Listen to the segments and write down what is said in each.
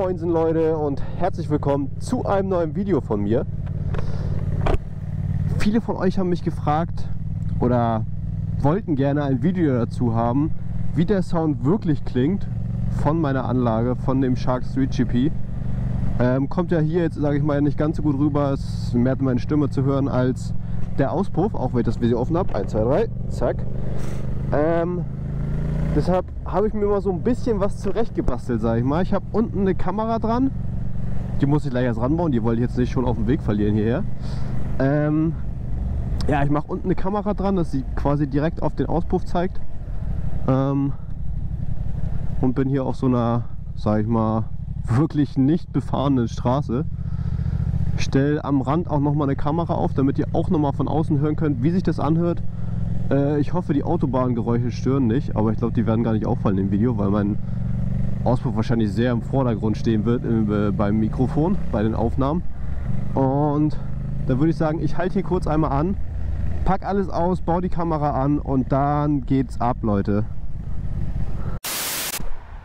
Moinsen Leute und herzlich willkommen zu einem neuen Video von mir. Viele von euch haben mich gefragt oder wollten gerne ein Video dazu haben, wie der Sound wirklich klingt von meiner Anlage, von dem Shark Street GP. Kommt ja hier jetzt, sage ich mal, nicht ganz so gut rüber, es ist mehr meine Stimme zu hören als der Auspuff, auch wenn ich das Video offen habe. 1, 2, 3, zack. Deshalb habe ich mir mal so ein bisschen was zurechtgebastelt, sage ich mal. Ich habe unten eine Kamera dran, die muss ich gleich erst ranbauen, die wollte ich jetzt nicht schon auf dem Weg verlieren hierher. Ja, ich mache unten eine Kamera dran, dass sie quasi direkt auf den Auspuff zeigt. Und bin hier auf so einer, sage ich mal, wirklich nicht befahrenen Straße. Ich stelle am Rand auch nochmal eine Kamera auf, damit ihr auch nochmal von außen hören könnt, wie sich das anhört. Ich hoffe, die Autobahngeräusche stören nicht, aber ich glaube, die werden gar nicht auffallen im Video, weil mein Auspuff wahrscheinlich sehr im Vordergrund stehen wird beim Mikrofon, bei den Aufnahmen. Und da würde ich sagen, ich halte hier kurz einmal an, pack alles aus, baue die Kamera an und dann geht's ab, Leute.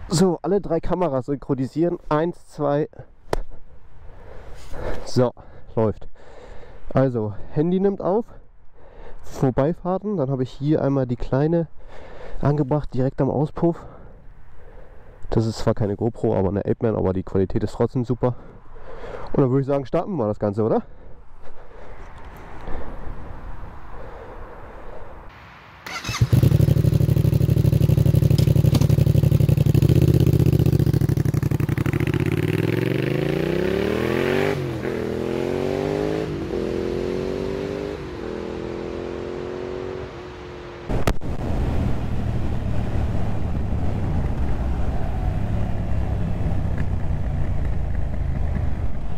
So, alle 3 Kameras synchronisieren. 1, 2. So, läuft. Also, Handy nimmt auf. Vorbeifahrten. Dann habe ich hier einmal die kleine angebracht, direkt am Auspuff. Das ist zwar keine GoPro, aber eine Apeman, aber die Qualität ist trotzdem super. Und dann würde ich sagen, starten wir mal das Ganze, oder?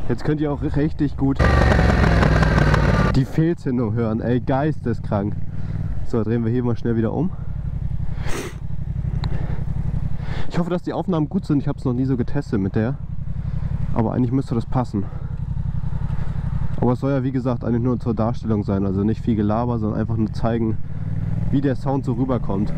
Jetzt könnt ihr auch richtig gut die Fehlzündung hören, ey, geisteskrank. So, drehen wir hier mal schnell wieder um. Ich hoffe, dass die Aufnahmen gut sind, ich habe es noch nie so getestet mit der. Aber eigentlich müsste das passen. Aber es soll ja wie gesagt eigentlich nur zur Darstellung sein, also nicht viel Gelaber, sondern einfach nur zeigen, wie der Sound so rüberkommt.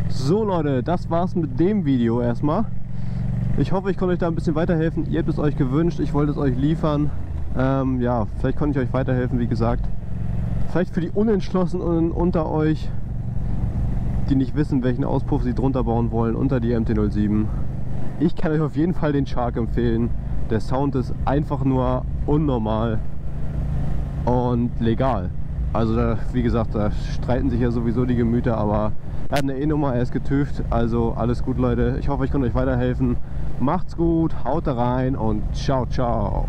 So Leute, das war's mit dem Video erstmal. Ich hoffe, ich konnte euch da ein bisschen weiterhelfen. Ihr habt es euch gewünscht, ich wollte es euch liefern. Ja, vielleicht konnte ich euch weiterhelfen, wie gesagt. Vielleicht für die Unentschlossenen unter euch, die nicht wissen, welchen Auspuff sie drunter bauen wollen, unter die MT-07. Ich kann euch auf jeden Fall den Shark empfehlen. Der Sound ist einfach nur unnormal und legal. Also da, wie gesagt, da streiten sich ja sowieso die Gemüter, aber er hat eine E-Nummer, er ist getüft, also alles gut, Leute. Ich hoffe, ich konnte euch weiterhelfen. Macht's gut, haut rein und ciao, ciao.